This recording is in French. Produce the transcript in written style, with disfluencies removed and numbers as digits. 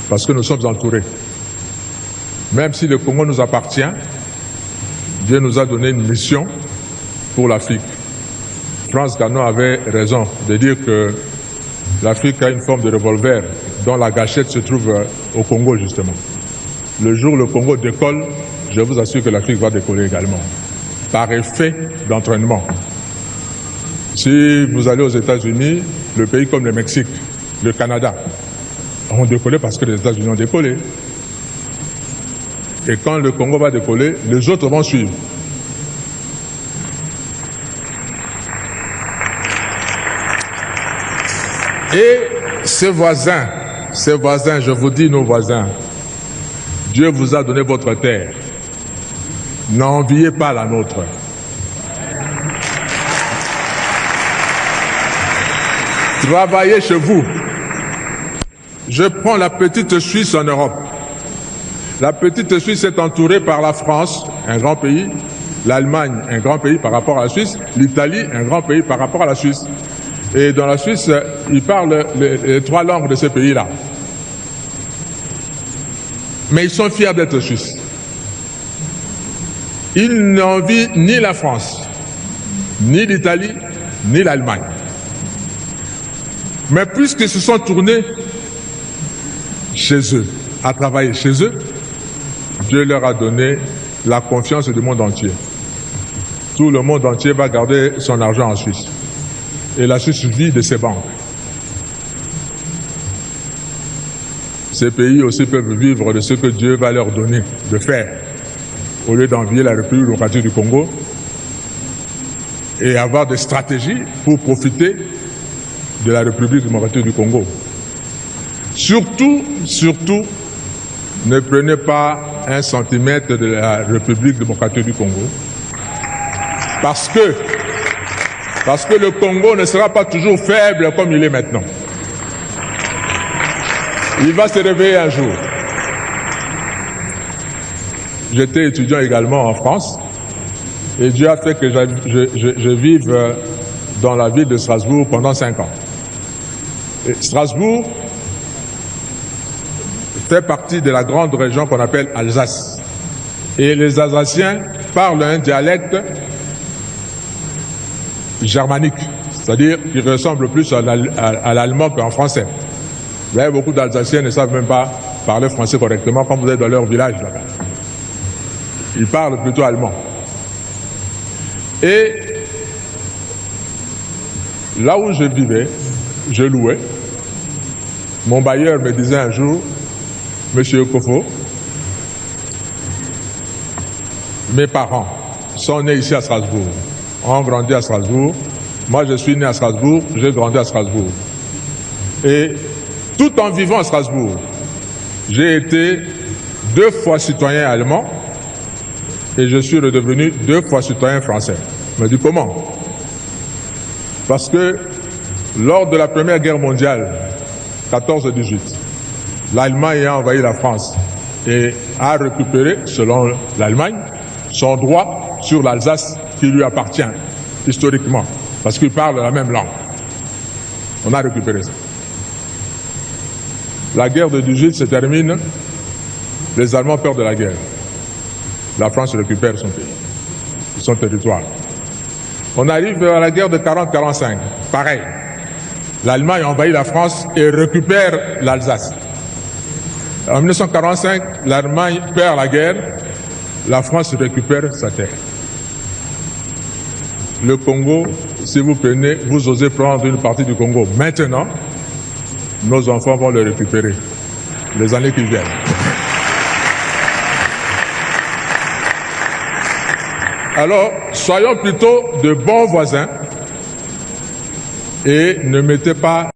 parce que nous sommes entourés. Même si le Congo nous appartient, Dieu nous a donné une mission pour l'Afrique. Frantz Fanon avait raison de dire que l'Afrique a une forme de revolver dont la gâchette se trouve au Congo, justement. Le jour où le Congo décolle, je vous assure que l'Afrique va décoller également, par effet d'entraînement. Si vous allez aux États-Unis, le pays comme le Mexique, le Canada, ont décollé parce que les États-Unis ont décollé. Et quand le Congo va décoller, les autres vont suivre. Et ces voisins, je vous dis nos voisins, Dieu vous a donné votre terre. N'enviez pas la nôtre. Travaillez chez vous. Je prends la petite Suisse en Europe. La petite Suisse est entourée par la France, un grand pays, l'Allemagne, un grand pays par rapport à la Suisse, l'Italie, un grand pays par rapport à la Suisse. Et dans la Suisse, ils parlent les trois langues de ces pays-là. Mais ils sont fiers d'être Suisses. Ils n'envient ni la France, ni l'Italie, ni l'Allemagne. Mais puisqu'ils se sont tournés chez eux, à travailler chez eux, Dieu leur a donné la confiance du monde entier. Tout le monde entier va garder son argent en Suisse. Et la Suisse vit de ses banques. Ces pays aussi peuvent vivre de ce que Dieu va leur donner de faire, au lieu d'envier la République démocratique du Congo et avoir des stratégies pour profiter de la République démocratique du Congo. Surtout, ne prenez pas 1 centimètre de la République démocratique du Congo, parce que le Congo ne sera pas toujours faible comme il est maintenant. Il va se réveiller un jour. J'étais étudiant également en France et Dieu a fait que je vive dans la ville de Strasbourg pendant 5 ans. Et Strasbourg fait partie de la grande région qu'on appelle Alsace. Et les Alsaciens parlent un dialecte germanique, c'est-à-dire qui ressemble plus à l'allemand qu'en français. Vous avez beaucoup d'Alsaciens qui ne savent même pas parler français correctement quand vous êtes dans leur village là-bas. Ils parlent plutôt allemand. Et là où je vivais, je louais. Mon bailleur me disait un jour, Monsieur Kofo, mes parents sont nés ici à Strasbourg, ont grandi à Strasbourg. Moi, je suis né à Strasbourg, j'ai grandi à Strasbourg. Et tout en vivant à Strasbourg, j'ai été 2 fois citoyen allemand et je suis redevenu 2 fois citoyen français. Je me dis comment? Parce que lors de la Première Guerre mondiale, 14-18, l'Allemagne a envahi la France et a récupéré, selon l'Allemagne, son droit sur l'Alsace qui lui appartient historiquement, parce qu'ils parlent la même langue. On a récupéré ça. La guerre de 18 se termine, les Allemands perdent de la guerre. La France récupère son pays, son territoire. On arrive à la guerre de 40-45, pareil. L'Allemagne envahit la France et récupère l'Alsace. En 1945, l'Allemagne perd la guerre, la France récupère sa terre. Le Congo, si vous prenez, vous osez prendre une partie du Congo maintenant, nos enfants vont le récupérer les années qui viennent. Alors, soyons plutôt de bons voisins et ne mettez pas